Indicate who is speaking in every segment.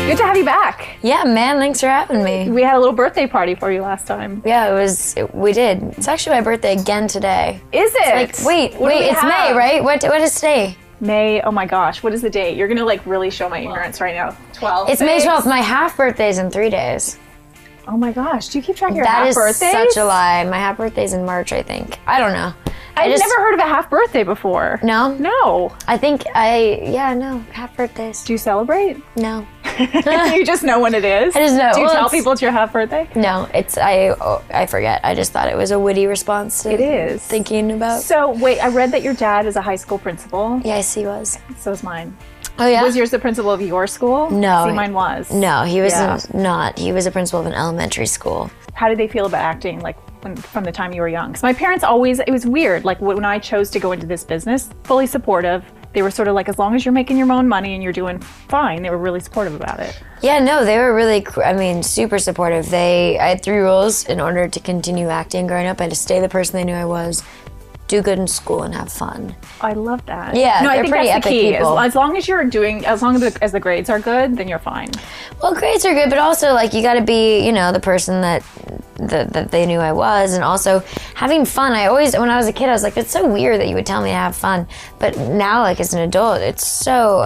Speaker 1: Good to have you back.
Speaker 2: Yeah, man, thanks for having me.
Speaker 1: We had a little birthday party for you last time.
Speaker 2: Yeah, we did. It's actually my birthday again today.
Speaker 1: Is it?
Speaker 2: It's like, wait, it's May, right? What is today?
Speaker 1: May, oh my gosh, what is the date? You're gonna like really show my ignorance right now. 12.
Speaker 2: It's May 12th. My half birthday's in 3 days.
Speaker 1: Oh my gosh, do you keep track of your half birthdays?
Speaker 2: That is such a lie. My half birthday's in March, I think. I don't know.
Speaker 1: I've never heard of a half birthday before.
Speaker 2: No?
Speaker 1: No.
Speaker 2: I think no, half birthdays.
Speaker 1: Do you celebrate?
Speaker 2: No.
Speaker 1: You just know when it is?
Speaker 2: I just know.
Speaker 1: Do you tell people it's your half birthday?
Speaker 2: No, I forget. I just thought it was a witty response to thinking about.
Speaker 1: So wait, I read that your dad is a high school principal.
Speaker 2: Yes, he was.
Speaker 1: So is mine.
Speaker 2: Oh yeah?
Speaker 1: Was yours the principal of your school?
Speaker 2: No.
Speaker 1: See, mine was.
Speaker 2: No, he was not. He was a principal of an elementary school.
Speaker 1: How did they feel about acting, like, from the time you were young? Because my parents always, it was weird, like, when I chose to go into this business, fully supportive. They were sort of like, as long as you're making your own money and you're doing fine, they were really supportive about it.
Speaker 2: Yeah, no, they were really, super supportive. I had 3 rules in order to continue acting growing up. I had to stay the person they knew I was, do good in school, and have fun.
Speaker 1: I love that.
Speaker 2: Yeah,
Speaker 1: no, I
Speaker 2: they're
Speaker 1: think
Speaker 2: pretty
Speaker 1: that's the
Speaker 2: epic
Speaker 1: key.
Speaker 2: people.
Speaker 1: As long as as the grades are good, then you're fine.
Speaker 2: Well, grades are good, but also, like, you got to be, the person that they knew I was, and also having fun. When I was a kid, I was like, it's so weird that you would tell me to have fun. But now, like, as an adult, it's so,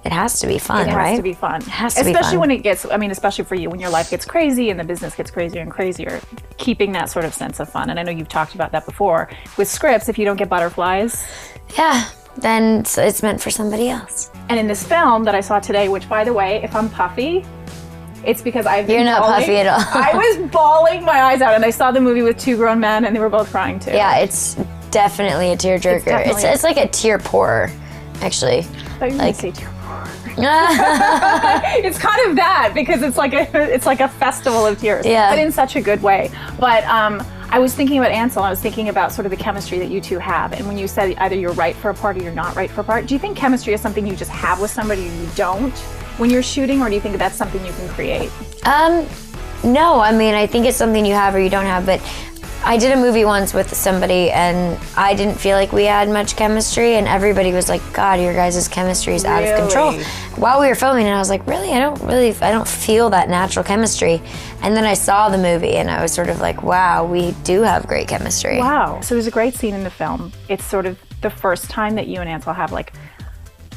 Speaker 2: it has to be fun, right?
Speaker 1: It has to be fun.
Speaker 2: It has to be fun.
Speaker 1: Especially when it gets, especially for you, when your life gets crazy and the business gets crazier and crazier, keeping that sort of sense of fun. And I know you've talked about that before. With scripts, if you don't get butterflies.
Speaker 2: Yeah, then it's meant for somebody else.
Speaker 1: And in this film that I saw today, which, by the way, if I'm puffy, it's because You're
Speaker 2: not puffy at all.
Speaker 1: I was bawling my eyes out, and I saw the movie with 2 grown men, and they were both crying too.
Speaker 2: Yeah, it's definitely a tearjerker. It's like a tear pourer, actually.
Speaker 1: I thought you were going to say tear pourer. It's kind of that, because it's like a festival of tears, but in such a good way. But I was thinking about Ansel. I was thinking about sort of the chemistry that you two have, and when you said either you're right for a part or you're not right for a part, do you think chemistry is something you just have with somebody or you don't when you're shooting, or do you think that's something you can create?
Speaker 2: No, I think it's something you have or you don't have, but I did a movie once with somebody and I didn't feel like we had much chemistry, and everybody was like, God, your guys' chemistry is out of control. While we were filming, and I was like, I don't feel that natural chemistry. And then I saw the movie and I was sort of like, wow, we do have great chemistry.
Speaker 1: Wow. So there's a great scene in the film. It's sort of the first time that you and Ansel have like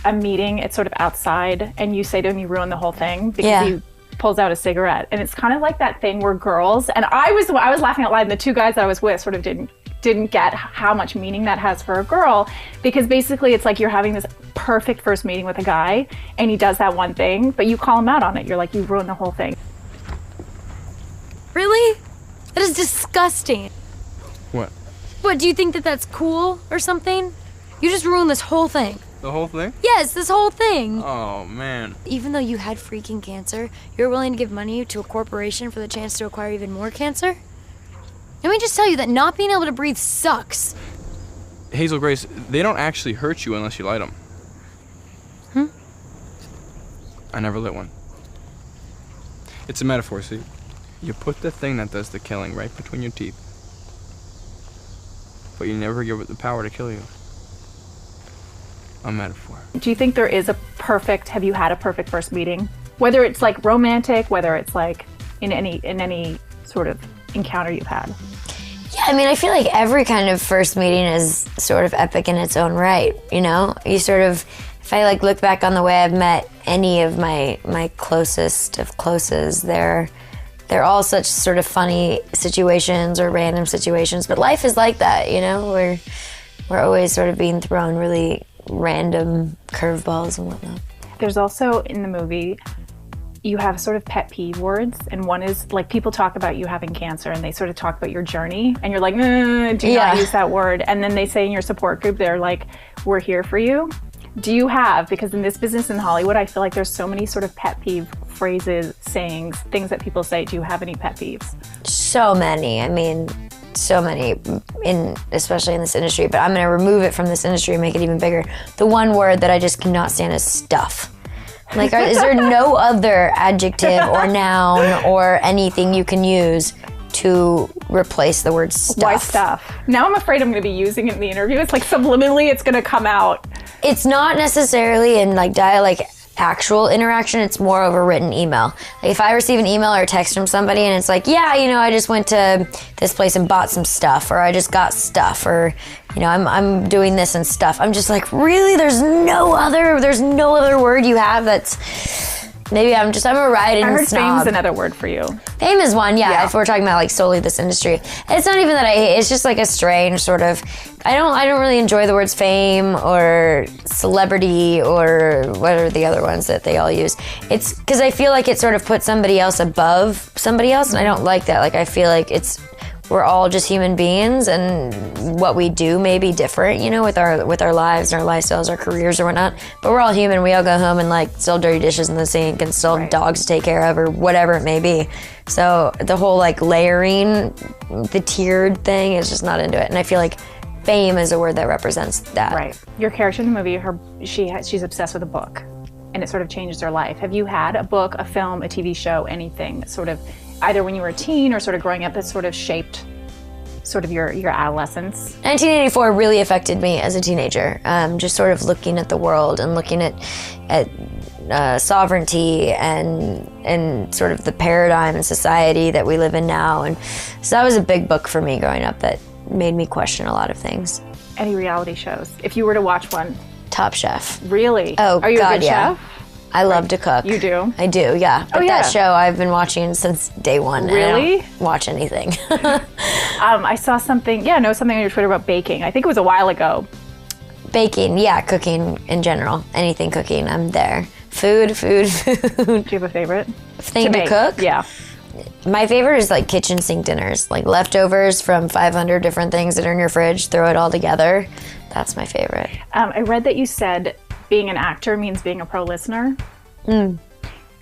Speaker 1: a meeting. It's sort of outside, and you say to him, you ruin the whole thing because he pulls out a cigarette. And it's kind of like that thing where girls, and I was laughing out loud, and the 2 guys that I was with sort of didn't get how much meaning that has for a girl, because basically it's like you're having this perfect first meeting with a guy and he does that one thing, but you call him out on it. You're like, you ruined the whole thing.
Speaker 3: Really? That is disgusting.
Speaker 4: What?
Speaker 3: What, do you think that that's cool or something? You just ruined this whole thing.
Speaker 4: The whole thing?
Speaker 3: Yes, this whole thing.
Speaker 4: Oh, man.
Speaker 3: Even though you had freaking cancer, you're willing to give money to a corporation for the chance to acquire even more cancer? Let me just tell you that not being able to breathe sucks.
Speaker 4: Hazel Grace, they don't actually hurt you unless you light them. I never lit one. It's a metaphor, see? You put the thing that does the killing right between your teeth, but you never give it the power to kill you. A metaphor.
Speaker 1: Do you think there is have you had a perfect first meeting? Whether it's like romantic, whether it's like in any sort of encounter you've had?
Speaker 2: Yeah, I feel like every kind of first meeting is sort of epic in its own right, You sort of, if I like look back on the way I've met any of my closest of closes, they're all such sort of funny situations or random situations, but life is like that, We're always sort of being thrown really random curveballs and whatnot.
Speaker 1: There's also, in the movie, you have sort of pet peeve words, and one is like people talk about you having cancer and they sort of talk about your journey, and you're like, do not use that word. And then they say in your support group, they're like, we're here for you. Do you have, because in this business in Hollywood, I feel like there's so many sort of pet peeve phrases, sayings, things that people say. Do you have any pet peeves?
Speaker 2: So many. So many, especially in this industry, but I'm going to remove it from this industry and make it even bigger. The one word that I just cannot stand is stuff. Like, is there no other adjective or noun or anything you can use to replace the word stuff?
Speaker 1: Why stuff? Now I'm afraid I'm going to be using it in the interview. It's like subliminally it's going to come out.
Speaker 2: It's not necessarily in like dialect. actual interaction. It's more of a written email. Like if I receive an email or a text from somebody and it's like, yeah, I just went to this place and bought some stuff, or I just got stuff, or I'm doing this and stuff. I'm just like, really? There's no other word you have that's. Maybe I'm a writing snob.
Speaker 1: I heard fame's another word for you.
Speaker 2: Fame is one, yeah, if we're talking about like solely this industry. It's not even that I hate, it's just like a strange sort of, I don't really enjoy the words fame or celebrity or what are the other ones that they all use. It's because I feel like it sort of puts somebody else above somebody else, and I don't like that. Like I feel like we're all just human beings, and what we do may be different, with our lives and our lifestyles, our careers or whatnot. But we're all human. We all go home and like still dirty dishes in the sink and still have dogs to take care of or whatever it may be. So the whole like layering, the tiered thing is just not into it. And I feel like fame is a word that represents that.
Speaker 1: Right. Your character in the movie, she's obsessed with a book, and it sort of changes her life. Have you had a book, a film, a TV show, anything that sort of either when you were a teen or sort of growing up that sort of shaped sort of your adolescence?
Speaker 2: 1984 really affected me as a teenager. Just sort of looking at the world and looking at sovereignty and sort of the paradigm and society that we live in now. And so that was a big book for me growing up that made me question a lot of things.
Speaker 1: Any reality shows? If you were to watch one?
Speaker 2: Top Chef.
Speaker 1: Really?
Speaker 2: Oh,
Speaker 1: Are you
Speaker 2: God,
Speaker 1: a good
Speaker 2: yeah.
Speaker 1: chef?
Speaker 2: I love to cook.
Speaker 1: You do?
Speaker 2: I do, yeah. But that show I've been watching since day one.
Speaker 1: Really?
Speaker 2: And I don't watch anything.
Speaker 1: I saw something on your Twitter about baking. I think it was a while ago.
Speaker 2: Baking, yeah, cooking in general. Anything cooking, I'm there. Food.
Speaker 1: Do you have a favorite?
Speaker 2: Thing to cook?
Speaker 1: Yeah.
Speaker 2: My favorite is like kitchen sink dinners, like leftovers from 500 different things that are in your fridge, throw it all together. That's my favorite.
Speaker 1: I read that you said being an actor means being a pro listener. And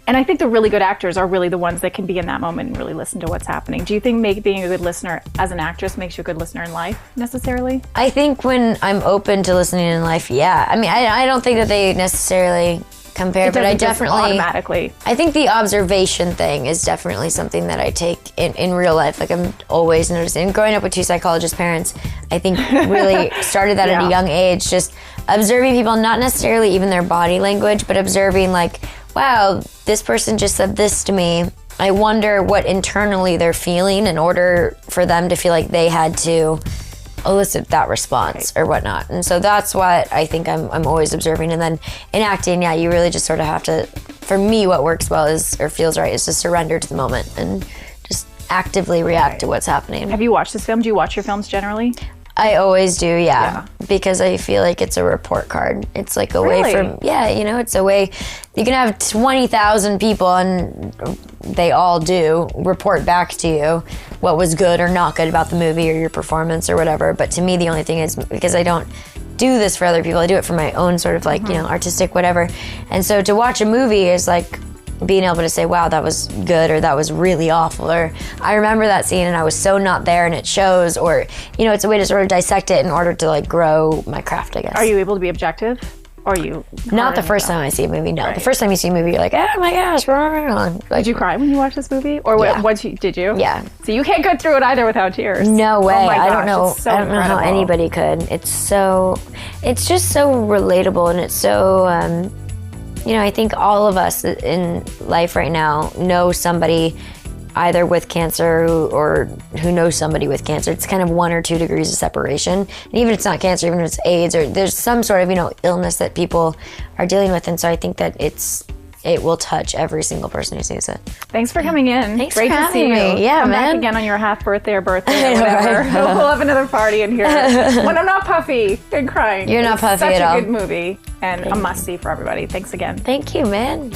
Speaker 1: I think the really good actors are really the ones that can be in that moment and really listen to what's happening. Do you think being a good listener as an actress makes you a good listener in life, necessarily?
Speaker 2: I think when I'm open to listening in life, yeah. I mean, I don't think that they necessarily compare, but I definitely
Speaker 1: automatically.
Speaker 2: I think the observation thing is definitely something that I take in real life. Like I'm always noticing. Growing up with two psychologist parents, I think really started that at a young age. Just observing people, not necessarily even their body language, but observing like, wow, this person just said this to me. I wonder what internally they're feeling in order for them to feel like they had to elicit that response or whatnot. And so that's what I think I'm always observing. And then in acting, yeah, you really just sort of have to, for me, what works well is, or feels right, is to surrender to the moment and just actively react to what's happening.
Speaker 1: Have you watched this film? Do you watch your films generally?
Speaker 2: I always do, yeah, because I feel like it's a report card. It's like a way from, it's a way, you can have 20,000 people and they all do report back to you what was good or not good about the movie or your performance or whatever. But to me, the only thing is, because I don't do this for other people, I do it for my own sort of like, artistic whatever. And so to watch a movie is like, being able to say, wow, that was good, or that was really awful, or I remember that scene and I was so not there and it shows, or, it's a way to sort of dissect it in order to like grow my craft, I guess.
Speaker 1: Are you able to be objective? Or are you?
Speaker 2: Not the first time I see a movie, no. Right. The first time you see a movie, you're like, oh my gosh. Like,
Speaker 1: did you cry when you watched this movie? Or did you?
Speaker 2: Yeah.
Speaker 1: So you can't go through it either without tears.
Speaker 2: No way.
Speaker 1: Oh my gosh,
Speaker 2: I don't know.
Speaker 1: So
Speaker 2: I don't know how anybody could. It's just so relatable, and it's so, I think all of us in life right now know somebody either with cancer or who knows somebody with cancer. It's kind of 1 or 2 degrees of separation. And even if it's not cancer, even if it's AIDS, or there's some sort of, illness that people are dealing with. And so I think that it will touch every single person who sees it.
Speaker 1: Thanks for coming in.
Speaker 2: Thanks
Speaker 1: Great
Speaker 2: for
Speaker 1: to see
Speaker 2: having me.
Speaker 1: you.
Speaker 2: Yeah,
Speaker 1: Come
Speaker 2: man.
Speaker 1: back again on your half birthday or birthday or whatever. We'll have another party in here when I'm not puffy and crying.
Speaker 2: You're not puffy
Speaker 1: at all.
Speaker 2: at all.
Speaker 1: Such a good movie and a must-see for everybody. Thanks again.
Speaker 2: Thank you, man.